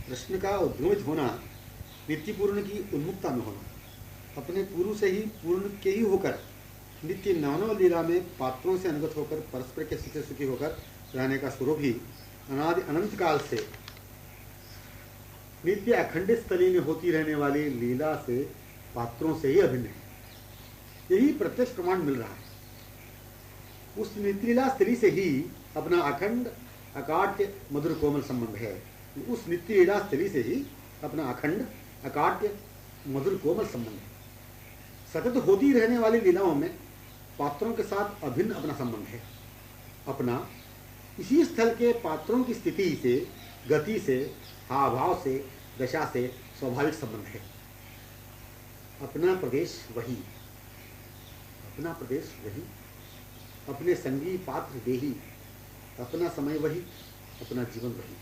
प्रश्न का उद्भवित होना नित्य पूर्ण की उन्मुक्ता में होना, अपने पूर्व से ही पूर्ण के ही होकर नित्य नवनव लीला में पात्रों से अनुगत होकर परस्पर के सुखी सुखी होकर रहने का स्वरूप ही अनादि अनंत काल से नित्य अखंडित स्थली में होती रहने वाली लीला से पात्रों से ही अभिन्न है। यही प्रत्यक्ष प्रमाण मिल रहा है। उस नित्य लीला स्थली से ही अपना अखंड अकाट्य मधुर कोमल संबंध है। उस नित्य लीला स्थली से ही अपना अखंड अकाट्य मधुर कोमल संबंध है। सतत होती रहने वाली लीलाओं में पात्रों के साथ अभिन्न अपना संबंध है। अपना इसी स्थल के पात्रों की स्थिति से, गति से, हाव भाव से, दशा से स्वाभाविक संबंध है। अपना प्रदेश वही, अपना प्रदेश वही, अपने संगी पात्र देही, अपना समय वही, अपना जीवन वही।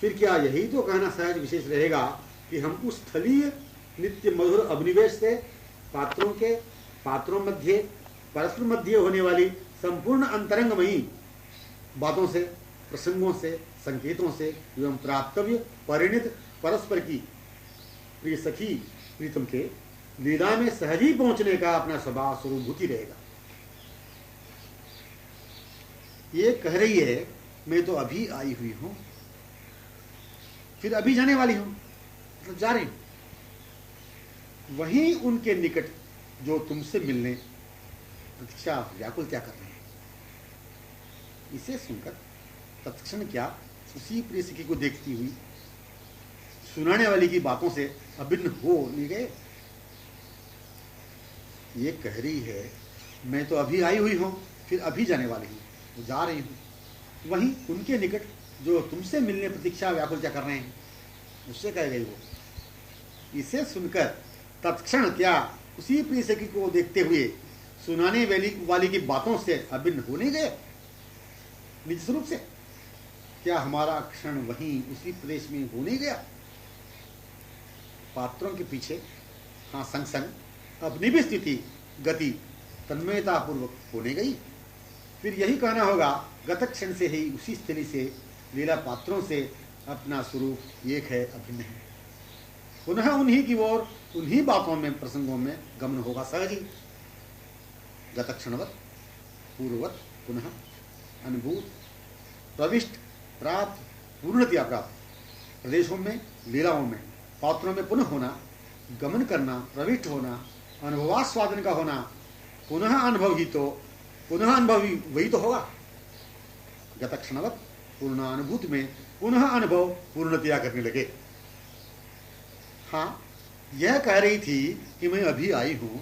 फिर क्या यही तो कहना सहज विशेष रहेगा कि हम उस स्थलीय नित्य मधुर अभिनिवेश से पात्रों मध्य परस्पर मध्य होने वाली संपूर्ण अंतरंगमयी बातों से, प्रसंगों से, संकेतों से एवं प्राप्तव्य परिणित परस्पर की प्रिय सखी प्रीतम के लीला में सहज ही पहुंचने का अपना स्वभाव स्वरूपभूति रहेगा। ये कह रही है मैं तो अभी आई हुई हूं, फिर अभी जाने वाली हूं, मतलब जा रही हूं। वहीं उनके निकट जो तुमसे मिलने प्रतीक्षा व्याकुल क्या कर रहे हैं। इसे सुनकर तत्क्षण क्या उसी प्रिय सखी को देखती हुई सुनाने वाली की बातों से अभिन्न हो नहीं गए। ये कह रही है मैं तो अभी आई हुई हूं, फिर अभी जाने वाली हूं, तो जा रही हूं। वहीं उनके निकट जो तुमसे मिलने प्रतीक्षा व्याकुल क्या कर रहे हैं, उससे कह गई वो। इसे सुनकर तत्क्षण क्या उसी प्रिय सखी को देखते हुए सुनाने वाली की बातों से अभिन्न हो नहीं गए निज स्वरूप से। क्या हमारा क्षण वहीं उसी प्रदेश में हो नहीं गया। पात्रों के पीछे हाँ संग संग अपनी भी स्थिति गति तन्मयता पूर्वक होने गई। फिर यही कहना होगा गत क्षण से ही उसी स्थली से लीला पात्रों से अपना स्वरूप एक है, अभिन्न है। पुनः उन्हीं की ओर उन्हीं बातों में प्रसंगों में गमन होगा सहज ही। गत क्षणवत पूर्ववत पुनः अनुभूत प्रविष्ट प्राप्त पूर्णतया प्राप्त प्रदेशों में लीलाओं में पात्रों में पुनः होना, गमन करना, प्रविष्ट होना, अनुभवास्वादन का होना, पुनः अनुभव ही तो पुनः अनुभव ही वही तो होगा। गत क्षणवत पूर्णानुभूत में पुनः अनुभव पूर्णतया करने लगे। हाँ, यह कह रही थी कि मैं अभी आई हूं,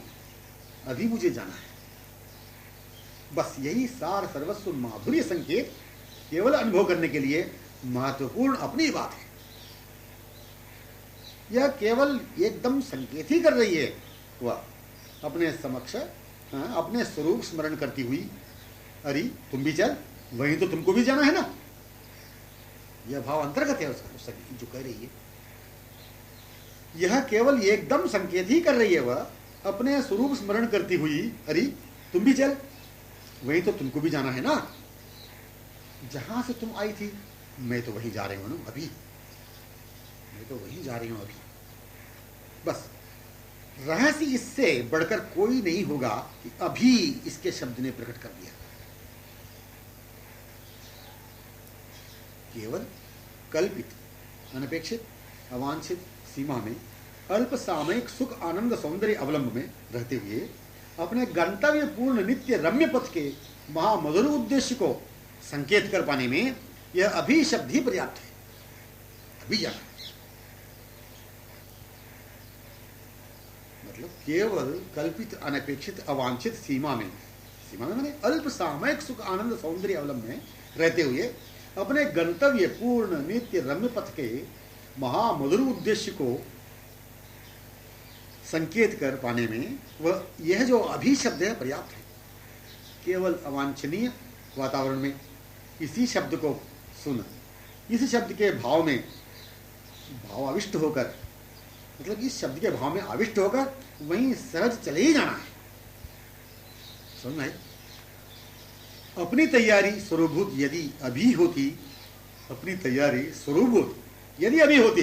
अभी मुझे जाना है। बस यही सार सर्वस्व माधुर्य संकेत केवल अनुभव करने के लिए महत्वपूर्ण अपनी बात है। यह केवल एकदम संकेत ही कर रही है। वह अपने समक्ष अपने स्वरूप स्मरण करती हुई, अरे तुम भी चल, वहीं तो तुमको भी जाना है ना। यह भाव अंतर्गत है उसका जो कह रही है। यह केवल एकदम संकेत ही कर रही है। वह अपने स्वरूप स्मरण करती हुई, अरे तुम भी चल, वहीं तो तुमको भी जाना है ना। जहां से तुम आई थी मैं तो वहीं जा रही हूं ना अभी, मैं तो वहीं जा रही हूं अभी। बस रहस्य इससे बढ़कर कोई नहीं होगा कि अभी इसके शब्द ने प्रकट कर दिया। केवल कल्पित, अनपेक्षित, अवांछित सीमा में अल्प सामयिक सुख आनंद सौंदर्य अवलंब में रहते हुए अपने गंतव्य पूर्ण नित्य रम्य पथ के महामधुर उद्देश्य को संकेत कर पाने में यह अभी शब्द ही पर्याप्त है। अभी जाना है मतलब केवल कल्पित, अनपेक्षित, अवांछित सीमा में माने अल्प सामयिक सुख आनंद सौंदर्य अवलंब में रहते हुए अपने गंतव्य पूर्ण नित्य रम्य पथ के महामधुर उद्देश्य को संकेत कर पाने में वह यह जो अभी शब्द है पर्याप्त है। केवल अवांछनीय वातावरण में इसी शब्द को सुन, इस शब्द के भाव में भावाविष्ट होकर, मतलब इस शब्द के भाव में आविष्ट होकर वहीं सहज चले ही जाना है। समझ में? अपनी तैयारी स्वरूपभूत यदि अभी होती, अपनी तैयारी स्वरूपभूत यदि अभी होती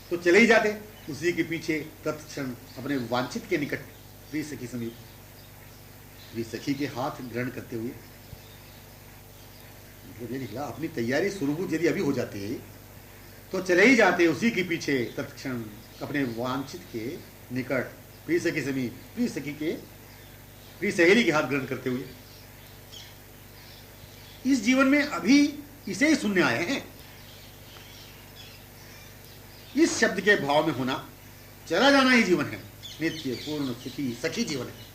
तो चले ही जाते उसी के पीछे तत्क्षण अपने वांछित के निकट प्रिय सखी समीप, प्रिय सखी के हाथ ग्रहण करते हुए। मतलब ये निकला अपनी तैयारी शुरू यदि अभी हो जाती तो चले ही जाते उसी के पीछे तत्क्षण अपने वांछित के निकट प्रिय सखी समीप, प्रिय सखी के, प्रिय सहेली के हाथ ग्रहण करते हुए। इस जीवन में अभी इसे ही सुनने आए हैं। इस शब्द के भाव में होना, चला जाना ही जीवन है। नित्य पूर्ण सुखी सखी जीवन है।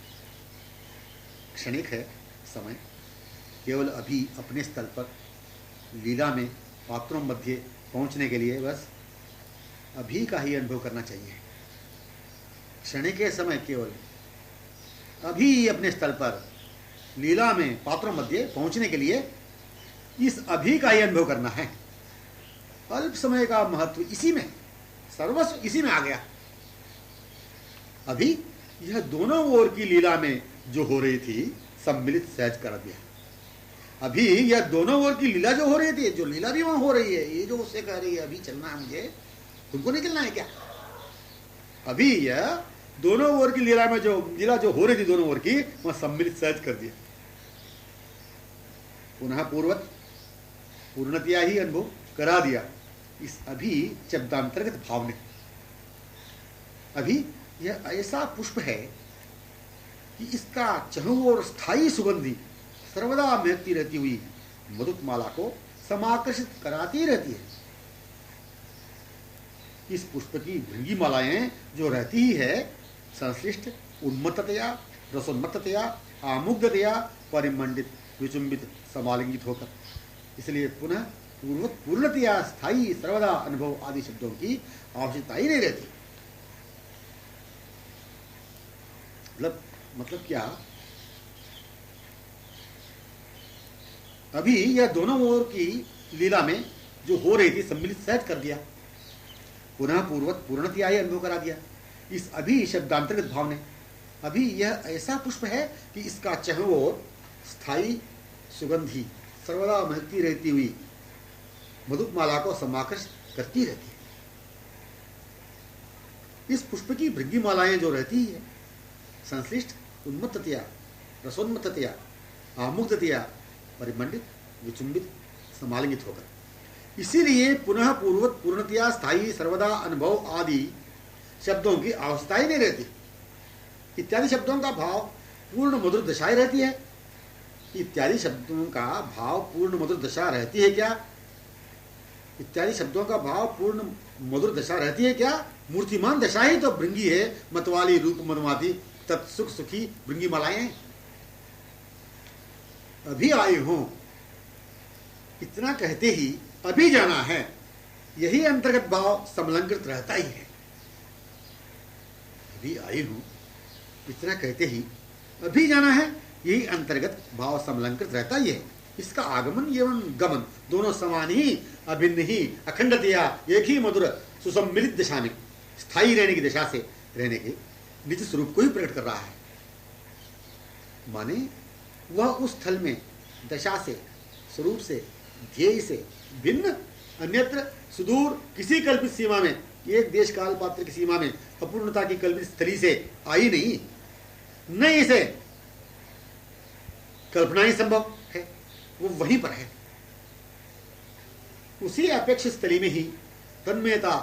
क्षणिक है समय, केवल अभी अपने स्थल पर लीला में पात्रों मध्य पहुंचने के लिए बस अभी का ही अनुभव करना चाहिए। क्षणिक है समय, केवल अभी अपने स्थल पर लीला में पात्रों मध्य पहुंचने के लिए इस अभी का ही अनुभव करना है। अल्प समय का महत्व इसी में, सर्वस्व इसी में आ गया। अभी यह दोनों ओर की लीला में जो हो रही थी सम्मिलित सहज कर दिया। अभी यह दोनों ओर की लीला जो हो रही थी, जो लीला भी वहां हो रही है, ये जो उससे कह रही है अभी चलना है मुझे, तुमको निकलना है क्या? अभी यह दोनों ओर की लीला में जो लीला जो हो रही थी दोनों ओर की, वह सम्मिलित सहज कर दिया। पुनः पूर्वत पूर्णतया ही अनुभव करा दिया इस अभी शब्दांतर्गत भाव ने। अभी यह ऐसा पुष्प है कि इसका चहुं ओर स्थायी सुगंधी सर्वदा महकती रहती हुई मधुक माला को समाकर्षित कराती रहती है। इस पुष्प की भृंगी मालाएं जो रहती ही है संश्लिष्ट, उन्मत्ततया, रसोन्मत्ततया, आमुग्धतया परिमंडित, विचुंबित, समालिंगित होकर। इसलिए पुनः पूर्णतया स्थायी सर्वदा अनुभव आदि शब्दों की आवश्यकता ही नहीं रहती। मतलब क्या? अभी यह दोनों ओर की लीला में जो हो रही थी सम्मिलित सहज कर दिया। पुनः पूर्वत पूर्णतया ही अनुभव करा दिया इस अभी शब्दांतर्गत भाव ने। अभी यह ऐसा पुष्प है कि इसका चहुं ओर स्थायी सुगंधी सर्वदा महकती रहती हुई मधुक माला को समाकर्षित करती रहती है। इस पुष्प की भृंगी मालाएं जो रहती है संश्लिष्ट, उन्मत्ततया, रसोन्मत्ततया, आमुग्धतया परिमंडित, विचुंबित, समालिंगित होकर। इसीलिए पुनः पूर्वत पूर्णतया स्थायी सर्वदा अनुभव आदि शब्दों की आवश्यकता ही नहीं रहती। इत्यादि शब्दों का भाव पूर्ण मधुर दशाएं रहती है। इत्यादि शब्दों का भाव पूर्ण मधुर दशा रहती है क्या? इत्यादि शब्दों का भाव पूर्ण मधुर दशा रहती है क्या? मूर्तिमान दशा ही तो भृंगी है, मतवाली रूप मधुमाती तत्सुख सुखी भृंगी मालाएं। अभी आए हो इतना कहते ही अभी जाना है, यही अंतर्गत भाव समलंकृत रहता ही है। अभी आई हूं इतना कहते ही अभी जाना है, यही अंतर्गत भाव समलंकृत रहता ही है। इसका आगमन एवं गमन दोनों समान ही, अभिन्न ही, अखंडतया एक ही मधुर सुसम्मिलित दशा में स्थायी रहने की दशा से रहने के निज स्वरूप को ही प्रकट कर रहा है। माने वह उस स्थल में दशा से, स्वरूप से, ध्येय से भिन्न अन्यत्र सुदूर किसी कल्पित सीमा में, एक देश काल पात्र की सीमा में अपूर्णता की कल्पित स्थली से आई नहीं, न इसे कल्पना ही संभव है, वो वहीं पर है। उसी अपेक्षित स्थली में ही तन्मयता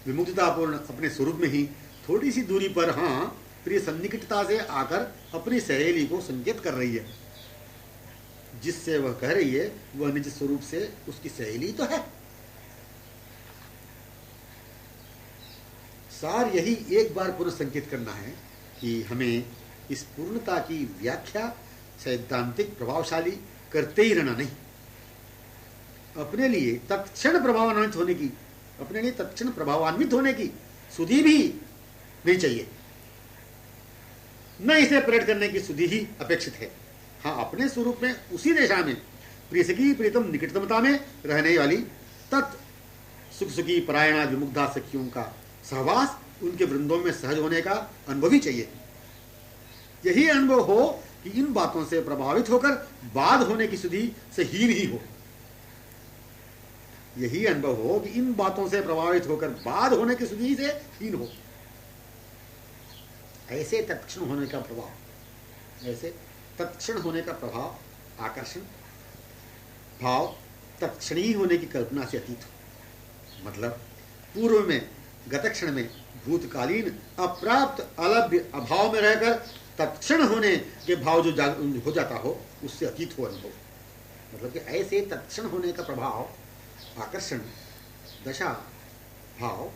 विमुक्ततापूर्ण अपने स्वरूप में ही थोड़ी सी दूरी पर, हाँ, प्रिय सन्निकटता से आकर अपनी सहेली को संकेत कर रही है। जिससे वह कह रही है वह निज स्वरूप से उसकी सहेली तो है। सार यही एक बार पुनः संकेत करना है कि हमें इस पूर्णता की व्याख्या सैद्धांतिक प्रभावशाली करते ही रहना नहीं। अपने लिए तत्क्षण प्रभावान्वित होने की, अपने लिए तत्क्षण प्रभावान्वित होने की सुधि भी नहीं चाहिए, न इसे प्रकट करने की सुधि ही अपेक्षित है। हाँ, अपने स्वरूप में उसी दिशा में प्रियसखी प्रीतम निकटतमता में रहने वाली तत् सुख सुखी परायणा विमुग्धा सखियों का सहवास, उनके वृंदों में सहज होने का अनुभव ही चाहिए। यही अनुभव हो कि इन बातों से प्रभावित होकर बाध होने की सुधि से हीन ही हो। यही अनुभव हो कि इन बातों से प्रभावित होकर बाद होने की सुधि से हीन हो। ऐसे तत्क्षण होने का प्रभाव, ऐसे तत्क्षण होने का प्रभाव, आकर्षण भाव तत्क्षणी होने की कल्पना से अतीत हो। मतलब पूर्व में, गत क्षण में, भूतकालीन अप्राप्त अलभ्य अभाव में रहकर तत्क्षण होने के भाव जो हो जाता हो, उससे अतीत हो अनुभव। मतलब कि ऐसे तत्क्षण होने का प्रभाव, आकर्षण, दशा, भाव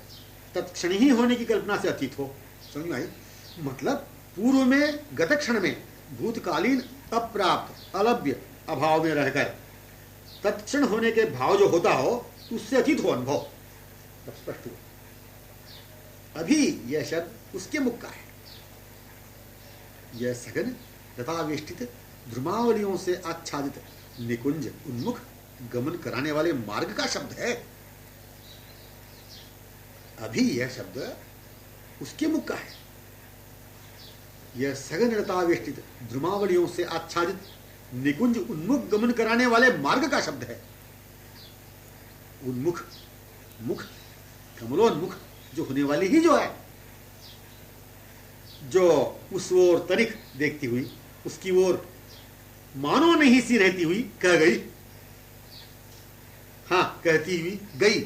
तत्क्षण ही होने की कल्पना से अतीत हो। समझ में आई? मतलब पूर्व में, गत क्षण में, भूतकालीन अप्राप्त अलभ्य अभाव में रहकर तत्क्षण होने के भाव जो होता हो, उससे अतीत हो अनुभव। तब स्पष्ट हो। अभी यह शब्द उसके मुख का है। यह सघन तथा वेष्टित ध्रुमावलियों से आच्छादित निकुंज उन्मुख गमन कराने वाले मार्ग का शब्द है। अभी यह शब्द उसके मुख का है। यह सघन तथा वेष्टित ध्रुमावलियों से आच्छादित निकुंज उन्मुख गमन कराने वाले मार्ग का शब्द है। उन्मुख, मुख, कमलोन्मुख जो होने वाली ही जो है, जो उस ओर तनिक देखती हुई, उसकी ओर मानो नहीं सी रहती हुई कह गई, हां कहती हुई गई।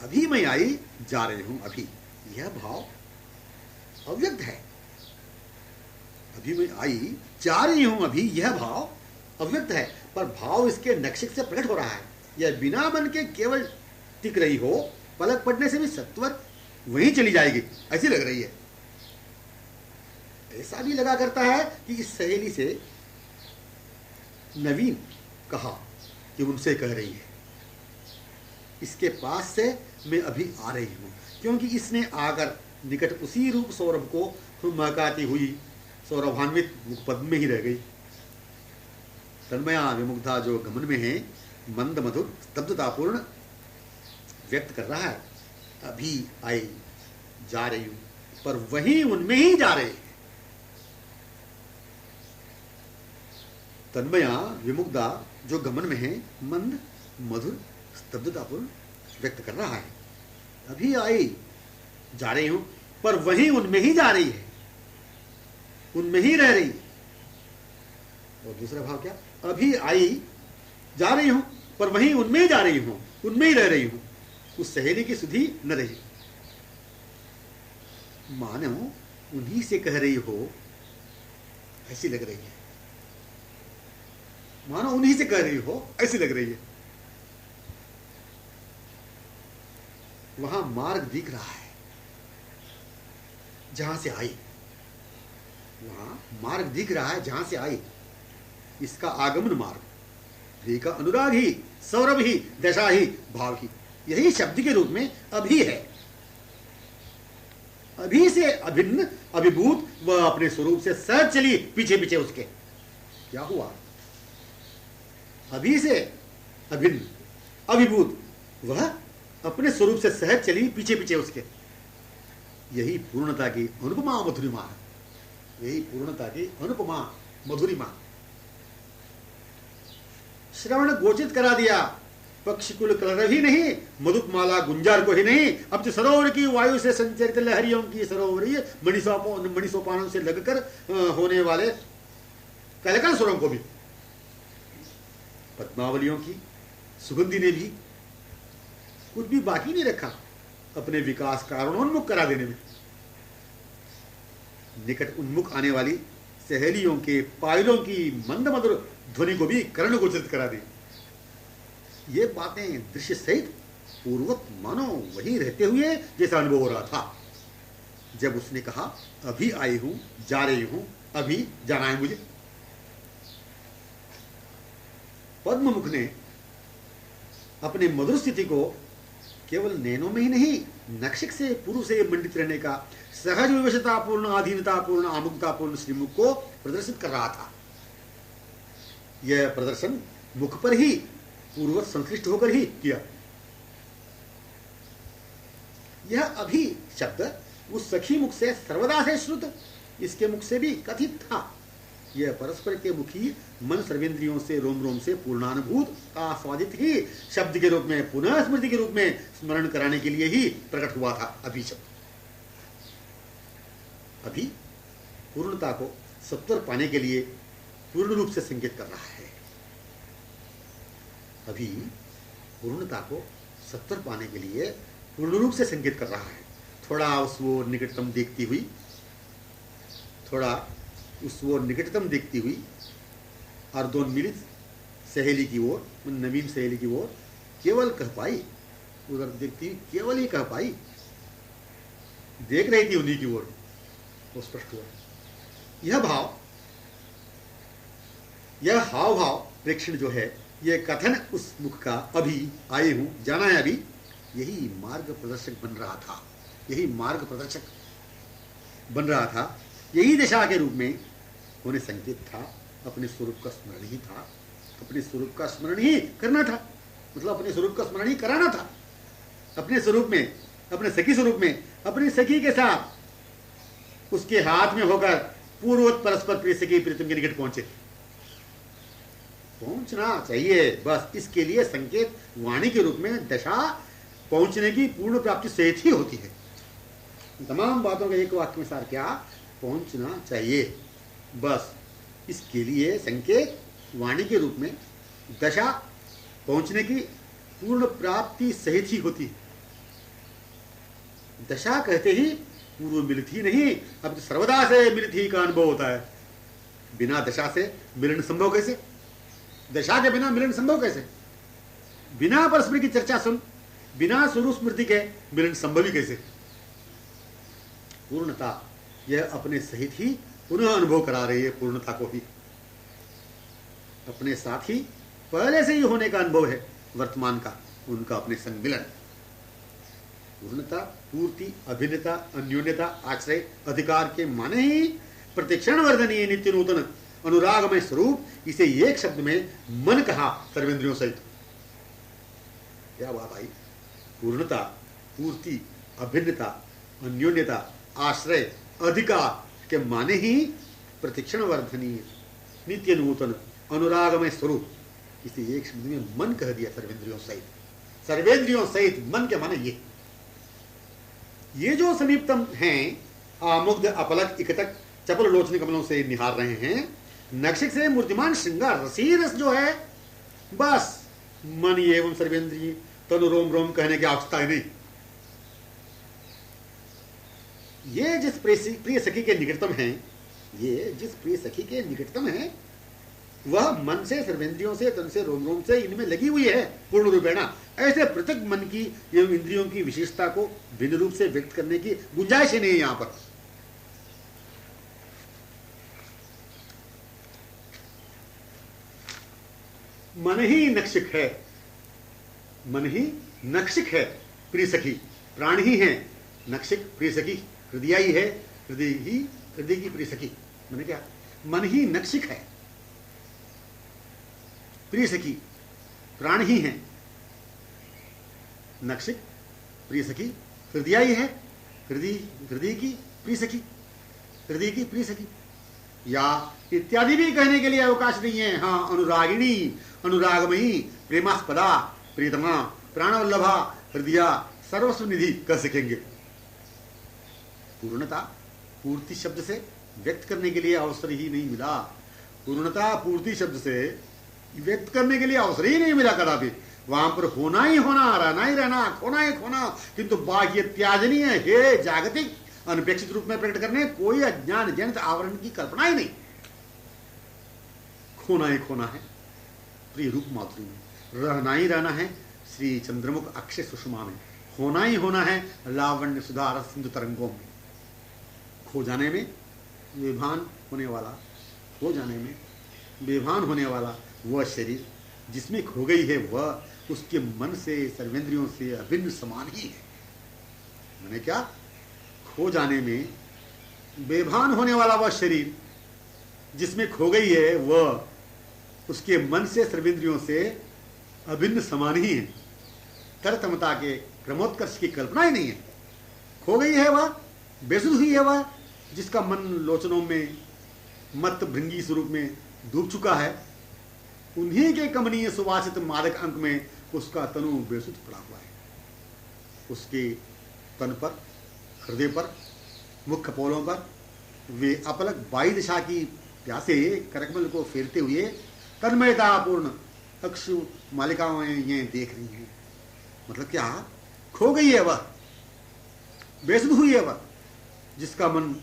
अभी मैं आई, जा रही हूं। अभी यह भाव अव्यक्त है। अभी मैं आई, जा रही हूं, अभी यह भाव अव्यक्त है, पर भाव इसके नक्शिक से प्रकट हो रहा है। यह बिना मन के केवल टिक रही हो, पलक पड़ने से भी सत्वर वहीं चली जाएगी, ऐसी लग रही है। ऐसा भी लगा करता है कि इस सहेली से नवीन कहा कि उनसे कह रही है, इसके पास से मैं अभी आ रही हूं, क्योंकि इसने आकर निकट उसी रूप सौरभ को महकाती हुई सौरभान्वित मुखपद्म में ही रह गई। तन्मया विमुग्धा जो गमन में है, मंद मधुर स्तब्धतापूर्ण व्यक्त कर रहा है। अभी आई, जा रही हूं, पर वही उनमें ही जा रही है। तन्मया विमुग्धा जो गमन में है, मंद मधुर स्तब्धतापूर्ण व्यक्त कर रहा है। अभी आई, जा रही हूं, पर वही उनमें ही जा रही है, उनमें ही रह रही है। और दूसरा भाव क्या? अभी आई, जा रही हूं, पर वही उनमें ही जा रही हूं, उनमें ही रह रही हूं। उस सहेली की सुधि न रही। मानो उन्हीं से कह रही हो, ऐसी लग रही है। मानो उन्हीं से कह रही हो, ऐसी लग रही है। वहां मार्ग दिख रहा है जहां से आई, वहां मार्ग दिख रहा है जहां से आई। इसका आगमन मार्ग, वे का अनुराग ही, सौरभ ही, दशा ही, भाव ही, यही शब्द के रूप में अभी है। अभी से अभिन्न, अभिभूत, वह अपने स्वरूप से सहज चली पीछे पीछे उसके। क्या हुआ? अभी से अभिन्न, अभिभूत, वह अपने स्वरूप से सहज चली पीछे पीछे उसके। यही पूर्णता की अनुपमा मधुरिमा है। यही पूर्णता की अनुपमा मधुरिमा। श्रवण गोचित करा दिया, पक्षिकुल कलरव ही नहीं, मधुकमाला गुंजार को ही नहीं, अब तो सरोवर की वायु से संचरित लहरियों की सरोवरी मणिसोपानों से लगकर होने वाले कलकल स्वरों को भी, पद्मावलियों की सुगंधी ने भी कुछ भी बाकी नहीं रखा अपने विकास कारणोन्मुख करा देने में। निकट उन्मुख आने वाली सहेलियों के पायलों की मंद मधुर ध्वनि को भी कर्ण गोचरित करा दी। ये बातें दृश्य सहित पूर्वत मानो वहीं रहते हुए जैसा अनुभव हो रहा था जब उसने कहा, अभी आई हूं, जा रही हूं, अभी जाना है मुझे। पद्ममुख ने अपने मधुर स्थिति को केवल नैनों में ही नहीं, नक्षिक से पूर्व से मंडित रहने का सहज विवशतापूर्ण, अधीनतापूर्ण, आमुक्तापूर्ण श्रीमुख को प्रदर्शित कर रहा था। यह प्रदर्शन मुख पर ही पूर्वत संश्लिष्ट होकर ही किया। यह अभी शब्द उस सखी मुख से सर्वदा से श्रुत, इसके मुख से भी कथित था। यह परस्पर के मुखी मन सर्वेंद्रियों से रोम रोम से पूर्णानुभूत आस्वादित ही शब्द के रूप में पुनः स्मृति के रूप में स्मरण कराने के लिए ही प्रकट हुआ था अभी शब्द। अभी पूर्णता को सत्वर पाने के लिए पूर्ण रूप से संकेत कर रहा है। अभी पूर्णता को सत्वर पाने के लिए पूर्ण रूप से संकेत कर रहा है। थोड़ा उस वो निकटतम देखती हुई, थोड़ा उस वो निकटतम देखती हुई और दो मिलित सहेली की ओर, नवीन सहेली की ओर केवल कह पाई, उधर देखती हुई केवल ही कह पाई, देख रही थी उन्हीं की ओर, वो स्पष्ट हुआ। यह भाव, यह हाव भाव प्रेक्षण जो है, यह कथन उस मुख का अभी आए हूं, जाना है अभी, यही मार्ग प्रदर्शक बन रहा था, यही मार्ग प्रदर्शक बन रहा था, यही दिशा के रूप में होने संकेत था। अपने स्वरूप का स्मरण ही था, अपने स्वरूप का स्मरण ही करना था, मतलब अपने स्वरूप का स्मरण ही कराना था। अपने स्वरूप में, अपने सखी स्वरूप में, अपनी सखी के साथ उसके हाथ में होकर पूर्ववत परस्पर प्रिय सखी प्रीतम के निकट पहुंचे, पहुंचना चाहिए। बस इसके लिए संकेत वाणी के रूप में दशा पहुंचने की पूर्ण प्राप्ति सहित ही होती है। तमाम बातों का एक वाक्य में सार क्या, पहुंचना चाहिए। बस इसके लिए संकेत वाणी के रूप में दशा पहुंचने की पूर्ण प्राप्ति सहित ही होती है। दशा कहते ही पूर्व मिलित ही नहीं, अब तो सर्वदा से मिलित ही का अनुभव होता है। बिना दशा से मिलन संभव कैसे, दशा के बिना मिलन संभव कैसे, बिना परस्पर की चर्चा सुन, बिना स्वरूप स्मृति के मिलन संभव ही कैसे। पूर्णता यह अपने सहित ही पुनः अनुभव करा रही है, पूर्णता को ही अपने साथ ही पहले से ही होने का अनुभव है वर्तमान का, उनका अपने संग मिलन। पूर्णता, पूर्ति, अभिन्नता, अन्योन्यता, आश्रय, अधिकार के माने ही प्रतिक्षण वर्धनीय नित्य नूतन अनुरागमय स्वरूप, इसे एक शब्द में मन कहा सर्वेंद्रियों सहित। क्या बात आई। पूर्णता, पूर्ति, अभिन्नता, अन्योन्यता, आश्रय, अधिकार के माने ही प्रतिक्षण वर्धनीय नित्य नूतन अनुरागमय स्वरूप, इसे एक शब्द में मन कह दिया सर्वेंद्रियों सहित। सर्वेंद्रियों सहित मन के माने ये जो समीपतम हैं, आमुग्ध अपलक इकटक चपल लोचन कमलों से निहार रहे हैं, नक्षिक से मूर्तिमान श्रृंगार रसी रस जो है, बस मन एवं सर्वेंद्रिय तनु रोम रोम कहने की आवश्यकता नहीं। ये जिस प्रिय सखी के निकटतम हैं, ये जिस प्रिय सखी के निकटतम हैं, वह मन से, सर्वेंद्रियों से, तन से, रोम रोम से इनमें लगी हुई है पूर्ण रूपेणा। ऐसे पृथक मन की एवं इंद्रियों की विशेषता को भिन्न रूप से व्यक्त करने की गुंजाइश ही नहीं है यहां पर। मन ही नक्षिक है, मन ही नक्षिक है प्रिय सखी, प्राण ही है नक्षिक प्रिय सखी, हृदय ही है, हृदय की प्रिय सखी। मैंने क्या, मन ही नक्षिक है प्रिय सखी, प्राण ही है नक्षिक प्रिय सखी, हृदय ही है, हृदय की प्रिय सखी, हृदय की प्रिय सखी, या इत्यादि भी कहने के लिए अवकाश नहीं है। हाँ, अनुरागिणी, अनुरागमयी, प्रेमास्पदा, प्रीतमा, प्राणवल्लभा, हृदय, सर्वस्व निधि कह सकेंगे। पूर्णता, पूर्ति शब्द से व्यक्त करने के लिए अवसर ही नहीं मिला। पूर्णता, पूर्ति शब्द से व्यक्त करने के लिए अवसर ही नहीं मिला कदापि। वहां पर होना ही होना, रहना ही रहना, खोना ही खोना, किंतु बाह्य त्याजनीय हे जागतिक अनपेक्षित रूप में प्रकट करने कोई अज्ञान जनित आवरण की कल्पना ही नहीं। खोना ही खोना है प्रिय रूप माधुरी में, रहना ही रहना है श्री चंद्रमुख अक्षय सुषमा में, होना ही होना है लावण्य सुधार सिंधु तरंगों में। खो जाने में बेभान होने वाला, खो जाने में बेभान होने वाला वह शरीर जिसमें खो गई है, वह उसके मन से, सर्वेंद्रियों से अभिन्न समान ही है। मैंने क्या, खो जाने में बेभान होने वाला वह शरीर जिसमें खो गई है, वह उसके मन से, सर्वेंद्रियों से अभिन्न समान ही है। तरतमता के क्रमोत्कर्ष की कल्पना ही नहीं है। खो गई है वह, बेसुध हुई है वह, जिसका मन लोचनों में मत भृंगी स्वरूप में डूब चुका है, उन्हीं के कमनीय सुवासित मादक अंक में उसका तनु बेसुध पड़ा हुआ है। उसके तन पर, हृदय पर, मुख कपोलों पर वे अपलक बाई दिशा की प्यासे करकमल को फेरते हुए तन्मयतापूर्ण अक्षु मालिकाएं ये देख रही हैं। मतलब क्या, खो गई है वह, बेसुध हुई है वह, जिसका मन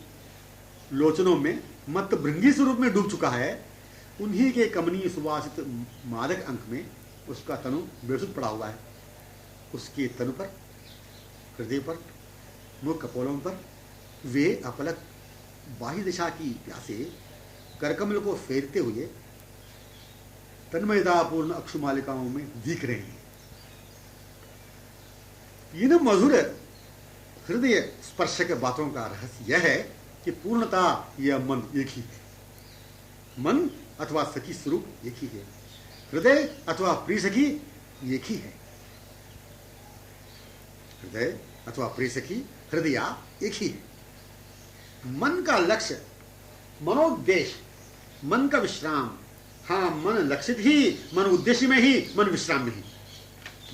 लोचनों में मत भृंगी स्वरूप में डूब चुका है। उन्हीं के कमनीय सुवासित मादक अंक में उसका तनु बेसुध पड़ा हुआ है। उसके तनु पर, हृदय पर, मुख कपोलों पर वे अपलक बाह्य दिशा की प्यासे करकमल को फेरते हुए तन्मयतापूर्ण अक्षुमालिकाओं में दिख रहे हैं। इन मधुर हृदय स्पर्शक बातों का रहस्य यह है कि पूर्णता यह मन एक ही है। मन अथवा सखी स्वरूप एक ही है, हृदय अथवा प्रिय सखी एक ही है। हृदय अथवा प्रिय सखी, हृदय एक ही है। मन का लक्ष्य, मनोद्देश्य, मन का विश्राम, हाँ मन लक्षित ही, मन उद्देश्य में ही, मन विश्राम में ही।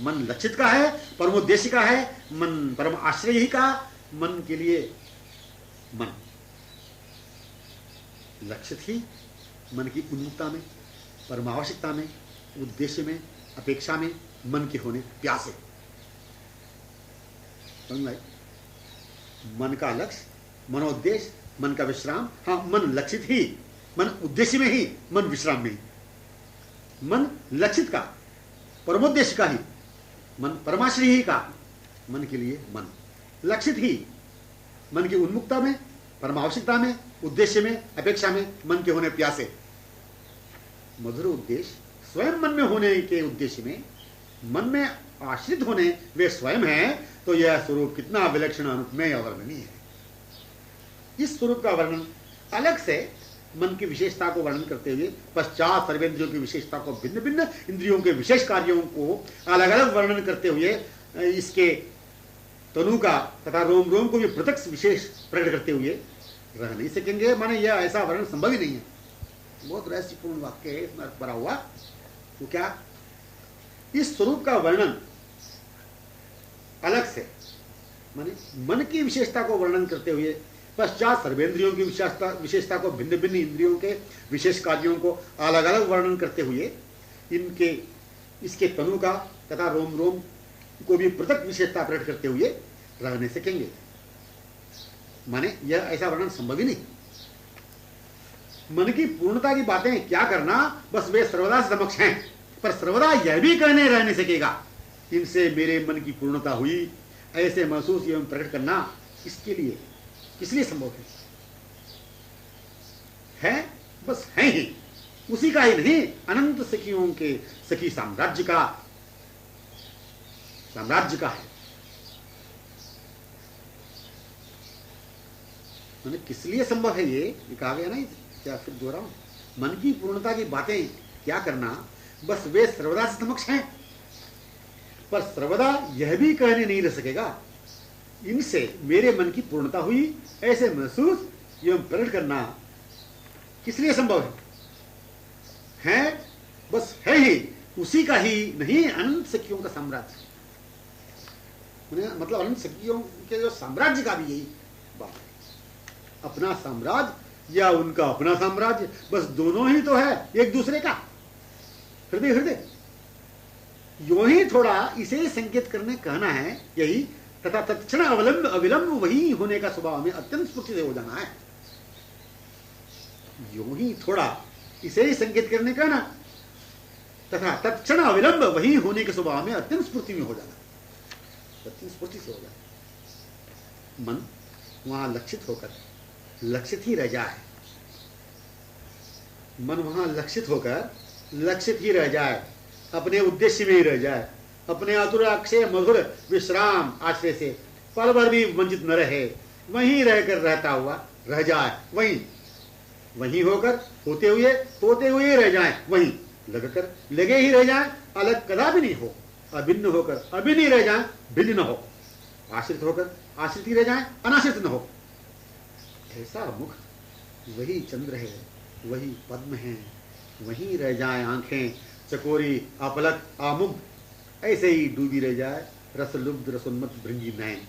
मन लक्षित का है, परमोद्देश्य का है, मन परम आश्रय ही का, मन के लिए मन लक्षित ही, मन की उन्मुखता में, परमावश्यकता में, उद्देश्य में, अपेक्षा में, मन के होने प्यासे। समझ में? मन का लक्ष्य, मनोद्देश्य, मन का विश्राम, हाँ मन लक्षित ही, मन उद्देश्य में ही, मन विश्राम में ही। मन लक्षित का, परमोद्देश्य का ही, मन परमाश्रय ही का, मन के लिए मन लक्षित ही, मन की उन्मुखता में, परमावश्यकता में, उद्देश्य में, अपेक्षा में, मन के होने प्यासे। मधुर उद्देश्य स्वयं मन में होने के उद्देश्य में, मन में आश्रित होने वे स्वयं हैं, तो यह स्वरूप कितना विलक्षण, अनुपमेय और वर्णनीय है। इस स्वरूप का वर्णन अलग से मन की विशेषता को वर्णन करते हुए पश्चात सर्वेंद्रियों की विशेषता को, भिन्न भिन्न इंद्रियों के विशेष कार्यों को अलग अलग वर्णन करते हुए इसके तनु का तथा रोम रोम को भी पृथक विशेष प्रकट करते हुए रह नहीं सकेंगे। माने यह ऐसा वर्णन संभव ही नहीं है। बहुत रहस्यपूर्ण वाक्य है इसमें अर्थ भरा हुआ। तो क्या इस स्वरूप का वर्णन अलग से माने मन की विशेषता को वर्णन करते हुए पश्चात सर्वेंद्रियों की विशेषता को, भिन्न भिन्न इंद्रियों के विशेष कार्यों को अलग अलग वर्णन करते हुए इनके इसके तनु का तथा रोम रोम को भी पृथक विशेषता प्रकट करते हुए रह नहीं सकेंगे। माने यह ऐसा वर्णन संभव ही नहीं। मन की पूर्णता की बातें क्या करना, बस वे सर्वदा समक्ष हैं, पर सर्वदा यह भी कहने रह नहीं सकेगा इनसे मेरे मन की पूर्णता हुई, ऐसे महसूस एवं प्रकट करना इसके लिए किस लिए संभव है? बस है ही, उसी का ही नहीं, अनंत सखियों के सखी साम्राज्य का है। मैंने किस लिए संभव है ये कहा गया ना, क्या फिर दोहराऊं? मन की पूर्णता की बातें क्या करना, बस वे सर्वदा से समक्ष हैं, पर सर्वदा यह भी कहने नहीं रह सकेगा इनसे मेरे मन की पूर्णता हुई, ऐसे महसूस एवं प्रकट करना किस लिए संभव है? बस है ही, उसी का ही नहीं, अनंत सखियों का साम्राज्य। मतलब अनंत सखियों के जो साम्राज्य का भी यही बात है। अपना साम्राज्य या उनका अपना साम्राज्य, बस दोनों ही तो है एक दूसरे का। हृदय हृदय यो ही थोड़ा इसे संकेत करने कहना है यही, तथा तत्क्षण अविलंब वही होने का स्वभाव में अत्यंत स्फूर्ति से हो जाना है। यो ही थोड़ा इसे ही संकेत करने का ना, तथा तत्क्षण अविलंब वही होने के स्वभाव में अत्यंत स्फूर्ति में हो जाना, अत्यंत स्फूर्ति से हो जाना। मन वहां लक्षित होकर लक्षित ही रह जाए, मन वहां लक्षित होकर लक्षित ही रह जाए, अपने उद्देश्य में ही रह जाए, अपने अतुर अक्षय मधुर विश्राम आश्रय से पल भर भी वंचित न रहे, वहीं रहकर रहता हुआ रह जाए, वहीं होकर होते हुए रह जाए, वहीं लगकर लगे ही रह जाए, अलग कदापि नहीं हो, अभिन्न होकर अभिन्न ही रह जाए, भिन्न न हो, आश्रित होकर आश्रित ही रह जाए, अनाश्रित न हो। ऐसा मुख वही चंद्र है वही पद्म है, वहीं रह जाए आंखें चकोरी अपलक आमुग्ध, ऐसे ही डूबी रह जाए रसलुब्ध रसोन्मत भृंगी नयन।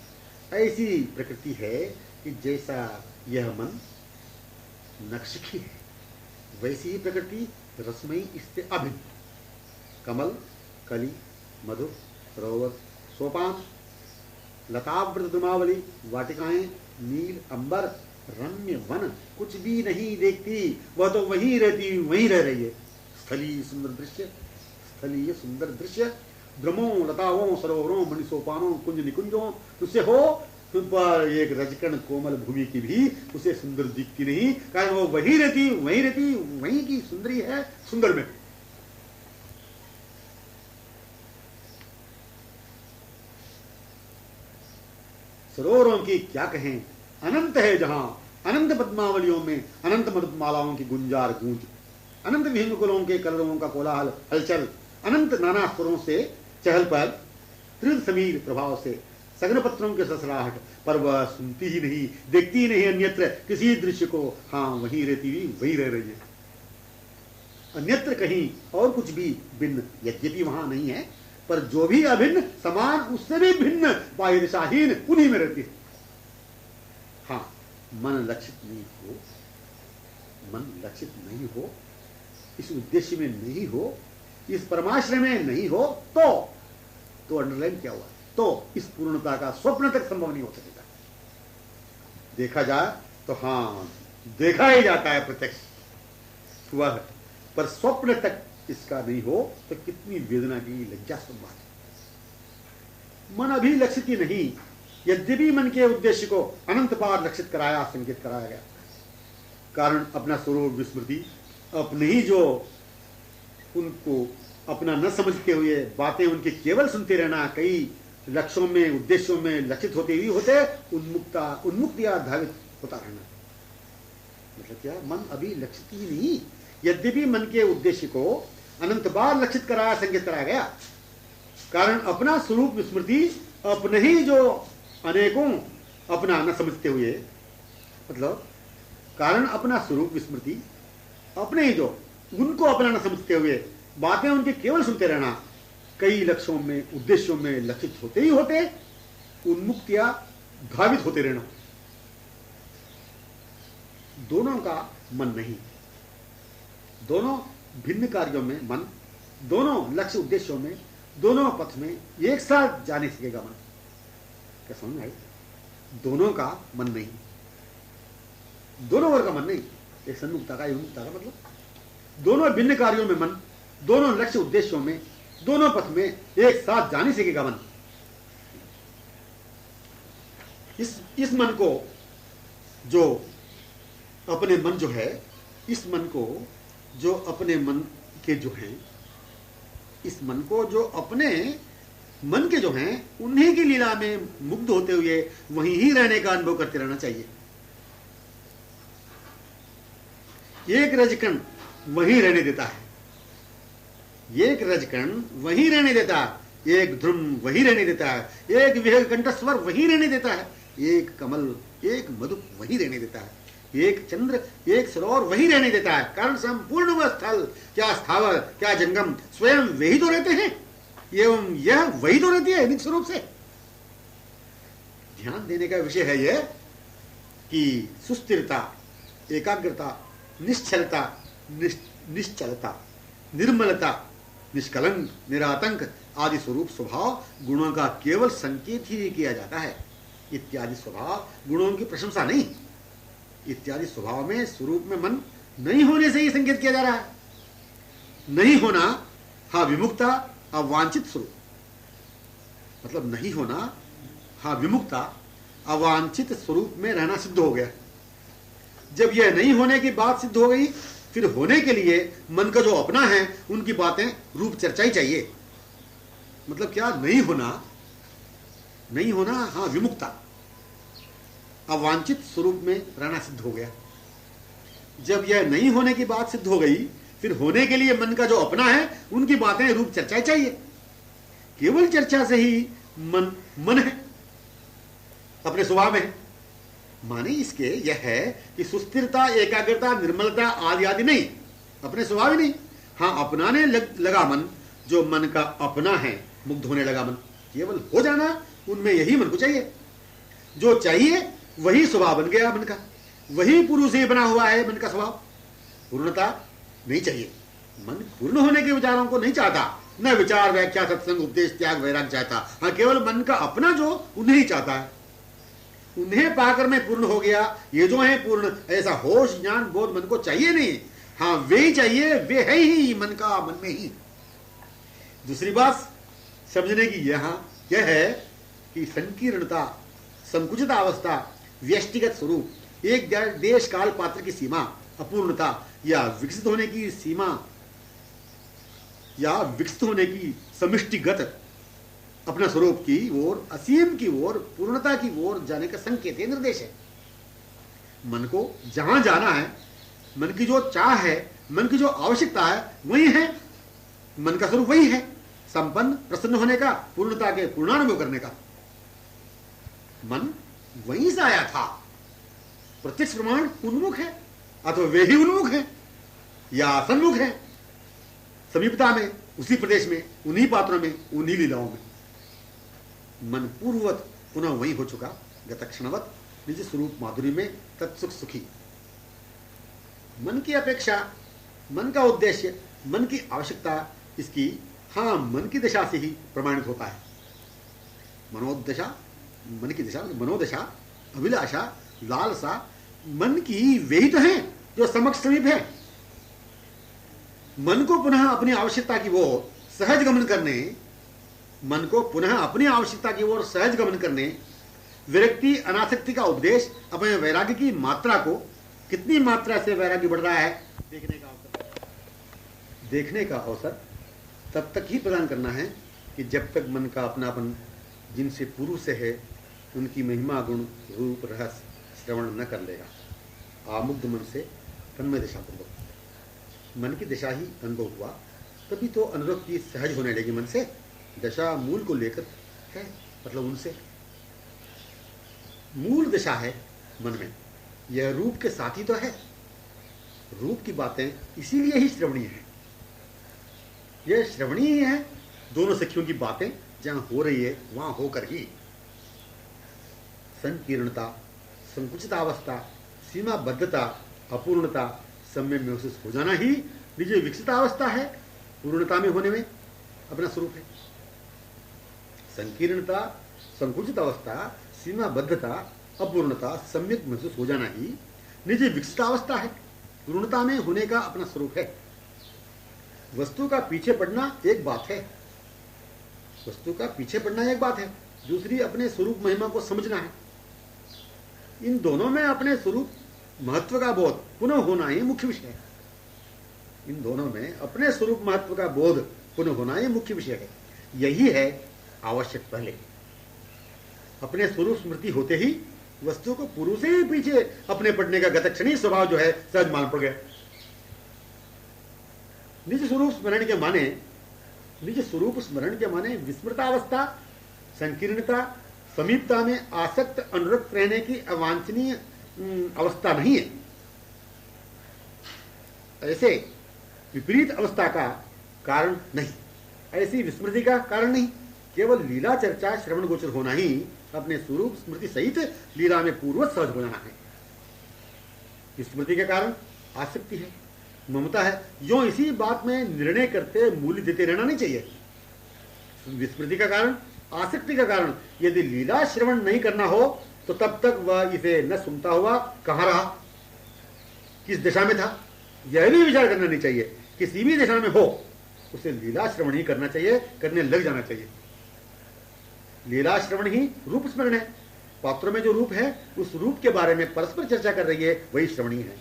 ऐसी प्रकृति है कि जैसा यह मन नक्शखी है, वैसी ही प्रकृति रसमयी इससे अभिन्न। कमल, कली, मधु, सरोवर, सोपान, लतावृत द्रुमावली, वाटिकाएं, नील अंबर, रम्य वन कुछ भी नहीं देखती, वह तो वहीं रहती, वहीं रह रही है। स्थलीय सुंदर दृश्य, स्थलीय सुंदर दृश्य, द्रुमों, लताओं, सरोवरों, मणिसोपानों, कुंज निकुंजों, उससे हो पर एक रजकण कोमल भूमि की भी उसे सुंदर दिखती नहीं, कारण वो वहीं रहती, वहीं रहती, वहीं की सुंदरी है, सुंदर में। सरोवरों की क्या कहें, अनंत है जहां, अनंत पद्मावलियों में अनंत मधुमालाओं की गुंजार गूंज, अनंत विहंगकुलों के कलरवों का कोलाहल हलचल, अनंत नाना स्वरों से चहल पहल, त्रिल समीर प्रभाव से सघन पत्रों के ससराहट, पर वह सुनती ही नहीं, देखती ही नहीं अन्यत्र किसी दृश्य को। हाँ, वहीं रहती हुई वहीं रह रही है, अन्यत्र कहीं और कुछ भी भिन्न यद्यपि वहां नहीं है, पर जो भी अभिन्न समान उससे भी भिन्न बाह्य दिशाहीन उन्हीं में रहती है। हाँ, मन लक्षित नहीं हो, मन लक्षित नहीं हो, इस उद्देश्य में नहीं हो, इस परमाश्रय में नहीं हो, तो अंडरलाइन क्या हुआ, तो इस पूर्णता का स्वप्न तक संभव नहीं हो सकेगा। देखा जाए तो हाँ, देखा ही जाता है प्रत्यक्ष हुआ है, पर स्वप्न तक इसका नहीं हो तो कितनी वेदना की लज्जास्पद बात है। मन अभी लक्षित ही नहीं, यद्यपि मन के उद्देश्य को अनंत बार लक्षित कराया, संकेत कराया गया, कारण अपना स्वरूप विस्मृति, अपने ही जो उनको अपना न समझते हुए बातें उनकी केवल सुनते रहना, कई लक्ष्यों में उद्देश्यों में लक्षित होते ही होते उन्मुक्त या धावित होता रहना। मतलब क्या, मन अभी लक्षित ही नहीं, यद्यपि मन के उद्देश्य को अनंत बार लक्षित कराया, संकेत कराया गया, कारण अपना स्वरूप विस्मृति, अपने ही जो अनेकों अपना न समझते हुए, मतलब कारण अपना स्वरूप विस्मृति, अपने ही जो उनको अपना न समझते हुए बातें उनके केवल सुनते रहना, कई लक्ष्यों में उद्देश्यों में लक्षित होते ही होते उन्मुक्त या धावित होते रहना, दोनों का मन नहीं, दोनों भिन्न कार्यों में मन, दोनों लक्ष्य उद्देश्यों में, दोनों पथ में एक साथ जाने सकेगा मन। क्या समझ आई? दोनों का मन नहीं, दोनों वर्ग का मन नहीं, एक सन्मुक्ता का, युमुक्ता का, मतलब दोनों भिन्न कार्यों में मन, दोनों लक्ष्य उद्देश्यों में, दोनों पथ में एक साथ जाने सकेगा मन। इस मन को जो अपने मन जो है, इस मन को जो अपने मन के जो हैं, इस मन को जो अपने मन के जो हैं, उन्हीं की लीला में मुग्ध होते हुए वहीं ही रहने का अनुभव करते रहना चाहिए। एक रजकण वहीं रहने देता है, एक रजकण वहीं रहने देता है, एक ध्रुम वहीं रहने देता है, एक विहग कंठस्वर वहीं रहने देता है, एक कमल, एक मधु वहीं रहने देता है, एक चंद्र, एक सरोवर वहीं रहने देता है, कारण संपूर्ण वह स्थल, क्या स्थावर, क्या जंगम, स्वयं वही तो रहते हैं, एवं यह वही तो रहती है निज स्वरूप से। ध्यान देने का विषय है यह कि सुस्थिरता, एकाग्रता, निश्चलता, निश्चलता, निर्मलता, निष्कलंक, निरातंक आदि स्वरूप स्वभाव गुणों का केवल संकेत ही किया जाता है। इत्यादि स्वभाव गुणों की प्रशंसा नहीं, इत्यादि स्वभाव में स्वरूप में मन नहीं होने से ही संकेत किया जा रहा है। नहीं होना, हाँ विमुक्ता, अवांछित स्वरूप, मतलब नहीं होना, हाँ विमुक्ता, अवांछित स्वरूप में रहना सिद्ध हो गया। जब यह नहीं होने की बात सिद्ध हो गई, फिर होने के लिए मन का जो अपना है उनकी बातें रूप चर्चा ही चाहिए। मतलब क्या, नहीं होना, नहीं होना, हाँ विमुक्ता, अवांछित स्वरूप में रहना सिद्ध हो गया। जब यह नहीं होने की बात सिद्ध हो गई, फिर होने के लिए मन का जो अपना है उनकी बातें रूप चर्चा ही चाहिए। केवल चर्चा से ही मन मन है, अपने स्वभाव में है। माने इसके यह है कि सुस्थिरता, एकाग्रता, निर्मलता आदि आदि नहीं, अपने स्वभाव ही नहीं। हाँ, अपनाने लगा मन, जो मन का अपना है, मुग्ध होने लगा मन, केवल हो जाना, उनमें यही मन को चाहिए। जो चाहिए वही स्वभाव बन गया मन का, वही पूर्व से बना हुआ है मन का स्वभाव। पूर्णता नहीं चाहिए, मन पूर्ण होने के विचारों को नहीं चाहता, न विचार, व्याख्या, सत्संग, उपदेश, त्याग, वैराग चाहता। हाँ, केवल मन का अपना जो, उन्हें ही चाहता है। उन्हें पाकर मैं पूर्ण हो गया, ये जो है पूर्ण, ऐसा होश, ज्ञान, बोध मन को चाहिए नहीं। हाँ, वे ही चाहिए, वे है ही मन का, मन में ही। दूसरी बात समझने की यहां यह है कि संकीर्णता, संकुचित अवस्था, व्यष्टिगत स्वरूप, एक देश काल पात्र की सीमा, अपूर्णता या विकसित होने की सीमा या विकसित होने की समिष्टिगत अपना स्वरूप की ओर, असीम की ओर, पूर्णता की ओर जाने का संकेत है, निर्देश है। मन को जहां जाना है, मन की जो चाह है, मन की जो आवश्यकता है, वही है। मन का स्वरूप वही है, संपन्न, प्रसन्न होने का, पूर्णता के पूर्णानुभव करने का। मन वहीं से आया था। प्रत्यक्ष प्रमाण उन्मुख है, अथवा वे ही उन्मुख है या सन्मुख है, समीपता में, उसी प्रदेश में, उन्हीं पात्रों में, उन्हीं लीलाओं में। मन पूर्ववत पुनः वही हो चुका, गतक्षणवत निज स्वरूप माधुरी में तत्सुख सुखी। मन की अपेक्षा, मन का उद्देश्य, मन की आवश्यकता, इसकी हाँ मन की दशा से ही प्रमाणित होता है। मनोदशा, मन की दशा, मनोदशा, अभिलाषा, लालसा, मन की वे ही तो है जो समक्ष समीप है। मन को पुनः अपनी आवश्यकता की ओर सहज गमन करने, मन को पुनः अपनी आवश्यकता की ओर सहज गमन करने, विरक्ति, अनासक्ति का उपदेश, अपने वैराग्य की मात्रा को, कितनी मात्रा से वैराग्य बढ़ रहा है, देखने का अवसर तब तक ही प्रदान करना है कि जब तक मन का अपनापन जिनसे पूर्व से है, उनकी महिमा, गुण, रूप, रहस्य श्रवण न कर लेगा। आमुग्ध मन से तन्मय दशा पूर्वक मन की दशा ही अनुभव हुआ, तभी तो अनुरक्ति सहज होने लगी मन से। दशा मूल को लेकर है, मतलब उनसे मूल दशा है मन में। यह रूप के साथ ही तो है। रूप की बातें इसीलिए ही श्रवणीय है। यह श्रवणीय है, दोनों सखियों की बातें जहां हो रही है वहां होकर ही। संकीर्णता, संकुचितावस्था, सीमाबद्धता, अपूर्णता, सम्यक महसूस हो जाना ही निज विकसितावस्था है, पूर्णता में होने में अपना स्वरूप है। संकीर्णता, संकुचित अवस्था, सीमाबद्धता, अपूर्णता, सम्यक महसूस हो जाना ही निज विकसितावस्था है, पूर्णता में होने का अपना स्वरूप है। वस्तु का पीछे पड़ना एक बात है, वस्तु का पीछे पड़ना एक बात है, दूसरी अपने स्वरूप महिमा को समझना है। इन दोनों में अपने स्वरूप महत्व का बोध पुनः होना ही मुख्य विषय है। इन दोनों में अपने स्वरूप महत्व का बोध पुनः होना ही मुख्य विषय है। यही है आवश्यक। पहले अपने स्वरूप स्मृति होते ही वस्तु को पूर्व से ही पीछे अपने पड़ने का गतक्षणी स्वभाव जो है सहज मान पड़ गया। निज स्वरूप स्मरण के माने, निज स्वरूप स्मरण के माने विस्मृतावस्था, संकीर्णता, समीपता में आसक्त अनुरक्त रहने की अवांछनीय अवस्था नहीं है। ऐसे विपरीत अवस्था का कारण नहीं, ऐसी विस्मृति का कारण नहीं। केवल लीला चर्चा श्रवण गोचर होना ही अपने स्वरूप स्मृति सहित लीला में पूर्वत सहज हो जाना है। विस्मृति के कारण आसक्ति है, ममता है, यो इसी बात में निर्णय करते मूल्य देते रहना नहीं चाहिए। विस्मृति का कारण, आसक्ति का कारण यदि लीला श्रवण नहीं करना हो तो तब तक वह इसे न सुनता हुआ कहां रहा, किस दशा में था, यह भी विचार करना नहीं चाहिए। किसी भी दशा में हो उसे लीला श्रवण ही करना चाहिए, करने लग जाना चाहिए। लीला श्रवण ही रूप स्मरण है। पात्रों में जो रूप है उस रूप के बारे में परस्पर चर्चा कर रही है, वही श्रवणी है।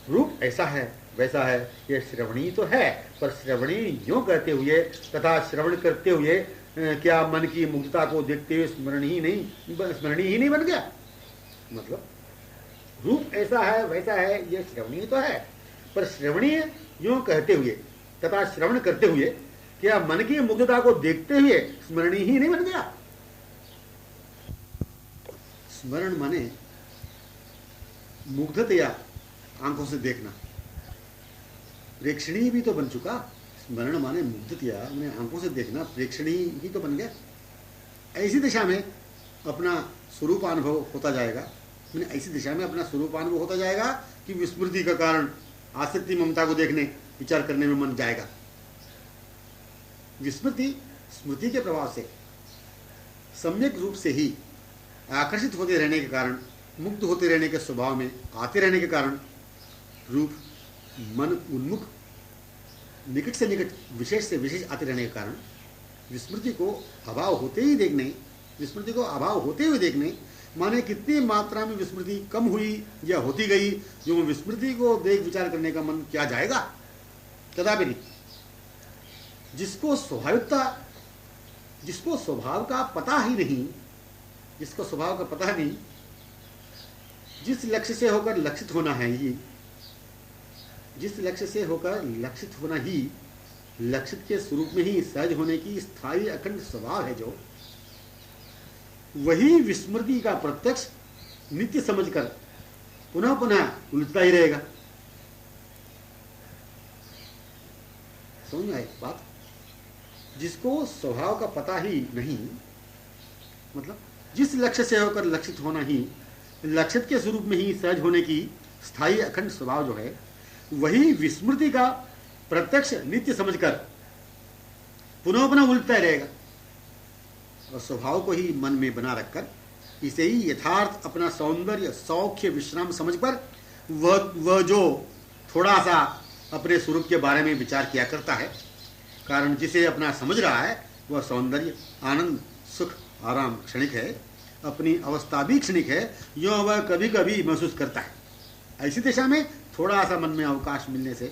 रूप ऐसा है वैसा है, यह श्रवणी तो है, पर श्रवणी यूं कहते हुए तथा श्रवण करते हुए क्या मन की मुग्धता को देखते हुए स्मरणीय ही नहीं बन गया। मतलब रूप ऐसा है वैसा है, यह श्रवणीय तो है, पर श्रवणीय यूं कहते हुए तथा श्रवण करते हुए क्या मन की मुग्धता को देखते हुए स्मरणीय ही नहीं बन गया। स्मरण माने मुग्धतया आंखों से देखना, प्रेक्षणीय भी तो बन चुका। स्मरण माने मुग्धतया, उन्हें आंखों से देखना, प्रेक्षणीय ही तो बन गया। ऐसी दिशा में अपना स्वरूपानुभव होता जाएगा, ऐसी दिशा में अपना स्वरूपानुभव होता जाएगा कि विस्मृति का कारण आसक्ति ममता को देखने विचार करने में मन जाएगा। विस्मृति स्मृति के प्रभाव से सम्यक रूप से ही आकर्षित होते रहने के कारण, मुग्ध होते रहने के स्वभाव में आते रहने के कारण, रूप मन उन्मुख निकट से निकट विशेष से विशेष आते रहने के कारण विस्मृति को अभाव होते ही देखने, विस्मृति को अभाव होते हुए देखने माने कितनी मात्रा में विस्मृति कम हुई या होती गई, जो विस्मृति को देख विचार करने का मन क्या जाएगा, कदापि नहीं। जिसको स्वाभाविकता, जिसको स्वभाव का पता ही नहीं, जिसको स्वभाव का पता नहीं, जिस लक्ष्य से होकर लक्षित होना है, ये जिस लक्ष्य से होकर लक्षित होना ही लक्षित के स्वरूप में ही सहज होने की स्थायी अखंड स्वभाव है, जो वही विस्मृति का प्रत्यक्ष नित्य समझकर पुनः पुनः उलझता ही रहेगा। समझ आए बात? जिसको स्वभाव का पता ही नहीं, मतलब जिस लक्ष्य से होकर लक्षित होना ही लक्षित के स्वरूप में ही सहज होने की स्थायी अखंड स्वभाव जो है, वही विस्मृति का प्रत्यक्ष नित्य समझकर पुनः पुनः उलटता रहेगा। और स्वभाव को ही मन में बना रखकर इसे ही यथार्थ अपना सौंदर्य सौख्य विश्राम समझकर वह जो थोड़ा सा अपने स्वरूप के बारे में विचार किया करता है, कारण जिसे अपना समझ रहा है वह सौंदर्य आनंद सुख आराम क्षणिक है, अपनी अवस्था भी क्षणिक है, यो वह कभी कभी महसूस करता है। ऐसी दिशा में थोड़ा सा मन में अवकाश मिलने से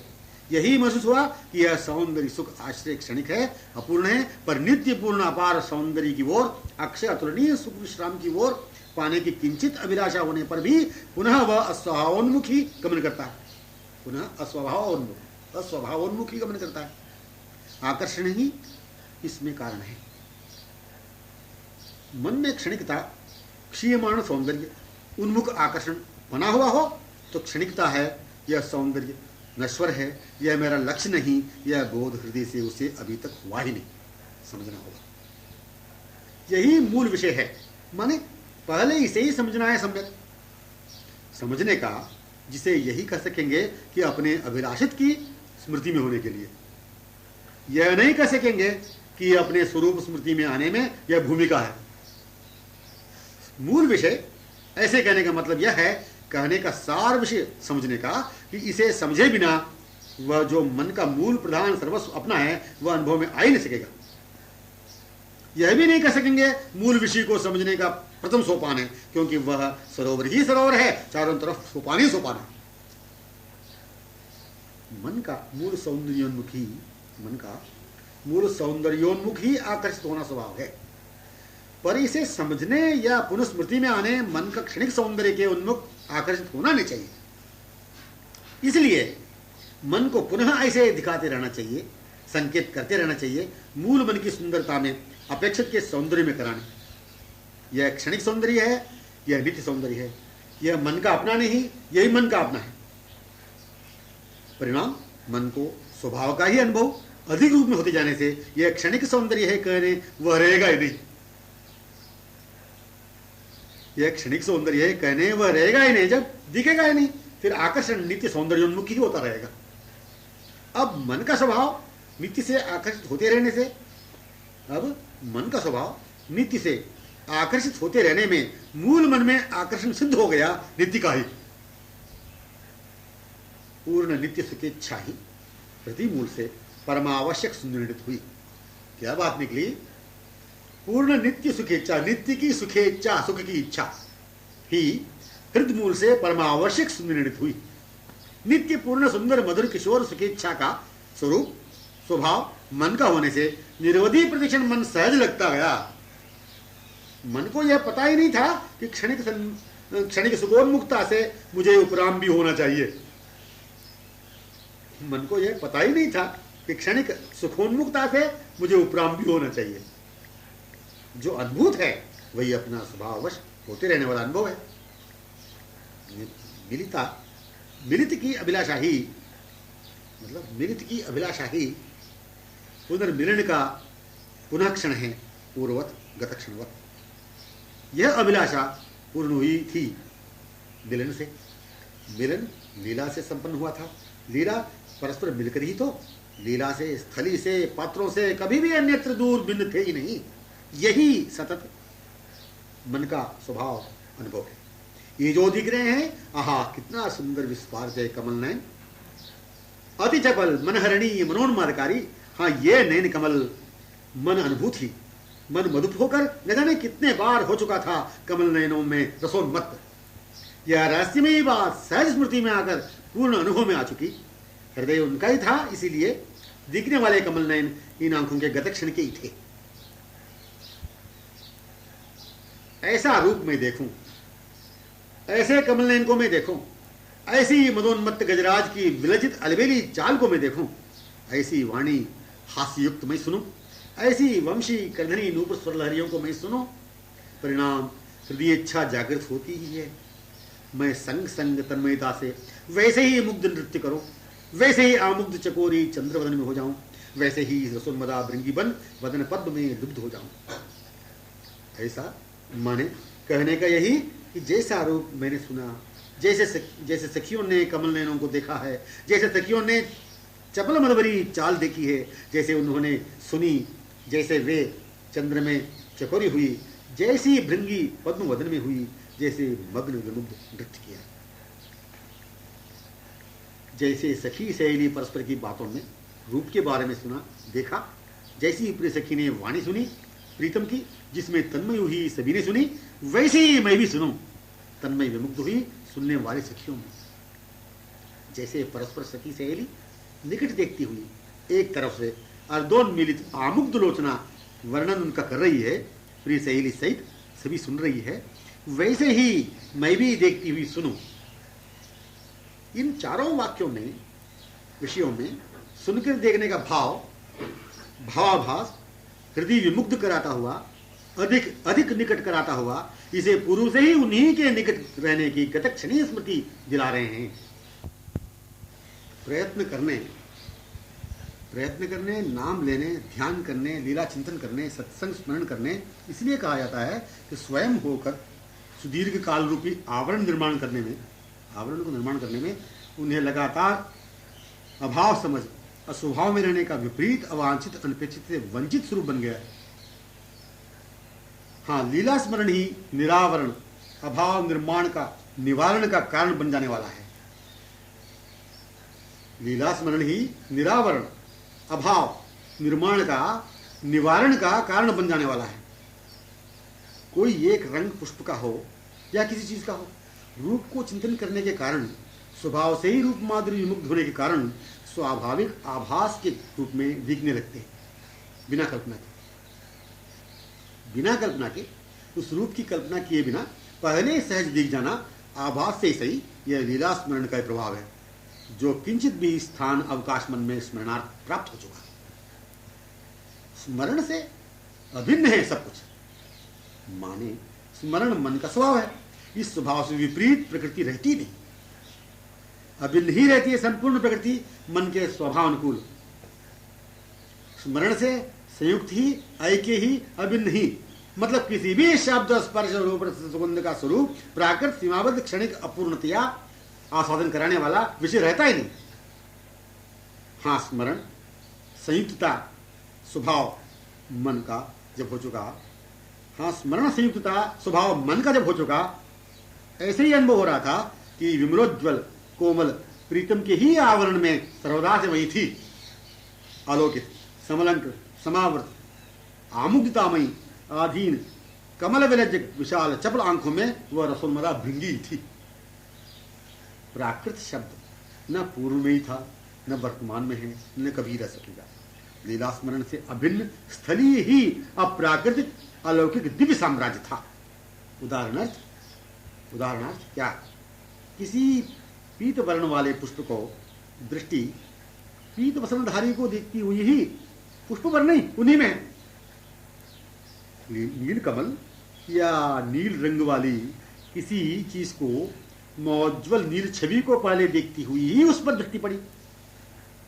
यही महसूस हुआ कि यह सौंदर्य सुख आश्रय क्षणिक है, अपूर्ण है, पर नित्य पूर्ण अपार सौंदर्य की ओर, अक्षय अतुलनीय सुख विश्राम की ओर पाने की किंचित अभिलाषा होने पर भी पुनः वह अस्वभावोन्मुख ही गमन करता है, पुनः अस्वभावोन्मुख ही गमन करता है। आकर्षण ही इसमें कारण है। मन में क्षणिकता, क्षीयमाण सौंदर्य, उन्मुख आकर्षण बना हुआ हो तो क्षणिकता है, यह सौंदर्य नश्वर है, यह मेरा लक्ष्य नहीं, यह बोध हृदय से उसे अभी तक हुआ ही नहीं, समझना होगा। यही मूल विषय है, माने पहले इसे ही समझना है सम्यक। समझने का जिसे यही कह सकेंगे कि अपने अभिलाषित की स्मृति में होने के लिए, यह नहीं कह सकेंगे कि अपने स्वरूप स्मृति में आने में यह भूमिका है। मूल विषय ऐसे कहने का मतलब यह है, कहने का सार विषय समझने का, कि इसे समझे बिना वह जो मन का मूल प्रधान सर्वस्व अपना है वह अनुभव में आ ही नहीं सकेगा। यह भी नहीं कह सकेंगे मूल विषय को समझने का प्रथम सोपान है, क्योंकि वह सरोवर ही सरोवर है, चारों तरफ सोपान ही सोपान है। मन का मूल सौंदर्योन्मुख ही आकर्षित होना स्वभाव है, पर इसे समझने या पुनस्मृति में आने मन का क्षणिक सौंदर्य के उन्मुख आकर्षित होना नहीं चाहिए। इसलिए मन को पुनः ऐसे दिखाते रहना चाहिए, संकेत करते रहना चाहिए, मूल मन की सुंदरता में अपेक्षित के सौंदर्य में कराने। यह क्षणिक सौंदर्य है, यह नित्य सौंदर्य है, यह मन का अपना नहीं, यही मन का अपना है। परिणाम मन को स्वभाव का ही अनुभव अधिक रूप में होते जाने से यह क्षणिक सौंदर्य है कहने वह रहेगा ही नहीं। यह क्षणिक सौंदर्य है कहने वह रहेगा ही नहीं, जब दिखेगा ही नहीं, फिर आकर्षण नित्य सौंदर्योन्मुख ही होता रहेगा। अब मन का स्वभाव नित्य से आकर्षित होते रहने से, अब मन का स्वभाव नित्य से आकर्षित होते रहने में मूल मन में आकर्षण सिद्ध हो गया नित्य का ही। पूर्ण नित्य सुखेच्छा ही प्रति मूल से परमावश्यक सुनिर्णित हुई। क्या बात निकली? पूर्ण नित्य सुखेच्छा, नित्य की सुखेच्छा, सुख की इच्छा ही हृदय मूल से परमावश्यक सुनिर्णित हुई। नित्य पूर्ण सुंदर मधुर किशोर सुखेच्छा का स्वरूप स्वभाव मन का होने से निरवधि प्रतिक्षण मन सहज लगता गया। मन को यह पता ही नहीं था कि क्षणिक सुखोन्मुखता से मुझे उपराम भी होना चाहिए। मन को यह पता ही नहीं था कि क्षणिक सुखोन्मुखता से मुझे उपराम भी होना चाहिए। जो अद्भुत है वही अपना स्वभाववश होते रहने वाला अनुभव है। मिलिता, मिलित की अभिलाषा ही, मतलब मिलित की अभिलाषा ही पुनर्मिलन का पुनः क्षण है, पूर्ववत गत क्षणवत। यह अभिलाषा पूर्ण हुई थी मिलन से। मिलन लीला से संपन्न हुआ था। लीला परस्पर मिलकर ही तो, लीला से, स्थली से, पात्रों से कभी भी अन्यत्र दूर भिन्न थे ही नहीं। यही सतत मन का स्वभाव अनुभव है। ये जो दिख रहे हैं, आहा कितना सुंदर विस्फार है कमल नयन, अति चपल मनहरणी मनोन्मादकारी। हाँ, ये नयन कमल मन अनुभूति, मन मधुप होकर न जाने कितने बार हो चुका था कमल नयनों में रसोन्मत्त। यह रहस्यमयी बात सहज स्मृति में आकर पूर्ण अनुभव में आ चुकी। हृदय उनका ही था, इसीलिए दिखने वाले कमल नयन इन आंखों के गत क्षण के ही थे। ऐसा रूप मैं देखूं, ऐसे कमल नयन को मैं देखूं, ऐसी मदोन्मत्त गजराज की विलजित अलबेली चाल को मैं देखूं, ऐसी वाणी हास्ययुक्त मैं सुनूं, ऐसी वंशी करधनी नूपुर स्वर लहरियों को मैं सुनूं, परिणाम हृदय इच्छा जागृत होती ही है। मैं संग संग तन्मयता से वैसे ही मुग्ध नृत्य करूं, वैसे ही आमुग्ध चकोरी चंद्रवदन में हो जाऊं, वैसे ही रसोन्मदा भृंगी बन वदन पद्म में लुब्ध हो जाऊं। ऐसा माने कहने का यही कि जैसा रूप मैंने सुना, जैसे सखियों ने कमल नयनों को देखा है, जैसे सखियों ने चपल मनभरी चाल देखी है, जैसे उन्होंने सुनी, जैसे वे चंद्र में चकोरी हुई, जैसी भृंगी पद्म वदन में हुई, जैसे मग्न विमुग्ध नृत्य किया, जैसे सखी सहेली परस्पर की बातों में रूप के बारे में सुना देखा, जैसी प्रिय सखी ने वाणी सुनी प्रीतम की जिसमें तन्मय हुई सभी ने सुनी, वैसे ही मैं भी सुनूं तन्मय विमुग्ध हुई सुनने वाली सखियों में। जैसे परस्पर सखी सहेली निकट देखती हुई एक तरफ से अर्धोन्मीलित आमुग्ध लोचना वर्णन उनका कर रही है, प्रिय सहेली सहित सभी सुन रही है, वैसे ही मैं भी देखती हुई सुनूं। इन चारों वाक्यों में, विषयों में सुनकर देखने का भाव, भावाभास हृदय विमुग्ध कराता हुआ, अधिक अधिक निकट कराता हुआ, इसे पूर्व से ही उन्हीं के निकट रहने की गतक्षणीय स्मृति दिला रहे हैं। प्रयत्न करने, नाम लेने, ध्यान करने, लीला चिंतन करने, सत्संग स्मरण करने इसलिए कहा जाता है कि स्वयं होकर सुदीर्घ काल रूपी आवरण को निर्माण करने में उन्हें लगातार अभाव समझ, अस्वभाव में रहने का विपरीत, अवांछित, अनपेक्षित से वंचित स्वरूप बन गया है। हाँ, लीला स्मरण ही निरावरण, अभाव निर्माण का, निवारण का कारण बन जाने वाला है। लीला स्मरण ही निरावरण, अभाव निर्माण का, निवारण का कारण बन जाने वाला है। कोई एक रंग पुष्प का हो या किसी चीज का हो, रूप को चिंतन करने के कारण, स्वभाव से ही रूप माधुर्य विमुक्त होने के कारण स्वाभाविक आभास के रूप में दिखने लगते हैं, बिना कल्पना के उस रूप की कल्पना किए बिना पहले सहज दिख जाना आभास से ही सही, यह लीला स्मरण का प्रभाव है, जो किंचित भी स्थान अवकाश मन में स्मरणार्थ प्राप्त हो चुका है। स्मरण से अभिन्न है सब कुछ, माने स्मरण मन का स्वभाव है। इस स्वभाव से विपरीत प्रकृति रहती नहीं, अभिन्न ही रहती है संपूर्ण प्रकृति मन के स्वभाव अनुकूल। स्मरण से संयुक्त ही, ऐक्य ही, अभिन्न ही, मतलब किसी भी शब्द स्पर्श रूप सुगंध का स्वरूप प्राकृत सीमाबद्ध क्षणिक अपूर्णतया आस्वादन कराने वाला विषय रहता ही नहीं। हाँ, स्मरण संयुक्तता स्वभाव मन का जब हो चुका, हाँ स्मरण संयुक्तता स्वभाव मन का जब हो चुका, ऐसे ही अनुभव हो रहा था कि विमलोज्वल कोमल प्रीतम के ही आवरण में सर्वदा से वही थी, आलोकित, समलंक, समावृत, आमुग्धतामयी, आधीन, कमल विलज विशाल चपल आंखों में वह रसोन्मदा भृंगी थी। प्राकृत शब्द न पूर्व में ही था, न वर्तमान में है, न कभी रह सकेगा। लीला स्मरण से अभिन्न स्थलीय ही अप्राकृतिक अलौकिक दिव्य साम्राज्य था। उदाहरणार्थ क्या, किसी पीत वर्ण वाले पुष्प को दृष्टि पीत वसनधारी को देखती हुई ही पुष्प वर्ण नहीं उन्हीं में है। नील कमल या नील रंग वाली किसी चीज को मौज्वल नील छवि को पहले देखती हुई ही उस पर दृष्टि पड़ी।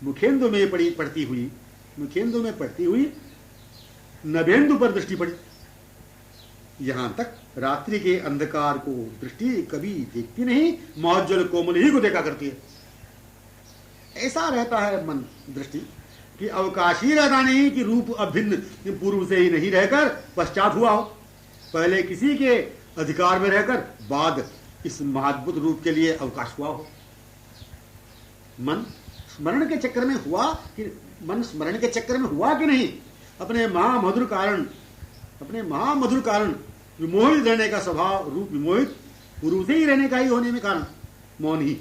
मुखेंदु में पड़ती हुई नभेंदु पर दृष्टि पड़ी। यहां तक रात्रि के अंधकार को दृष्टि कभी देखती नहीं, मौज्वल कोमल ही को देखा करती है। ऐसा रहता है मन दृष्टि कि अवकाशी रहता नहीं कि रूप अभिन्न पूर्व से ही नहीं रहकर पश्चात हुआ हो, पहले किसी के अधिकार में रहकर बाद इस महाद्भुत रूप के लिए अवकाश हुआ हो। मन स्मरण के चक्कर में हुआ कि नहीं, अपने महामधुर कारण विमोहित रहने का स्वभाव, रूप विमोहित पूर्व से ही रहने का ही होने में कारण मौन ही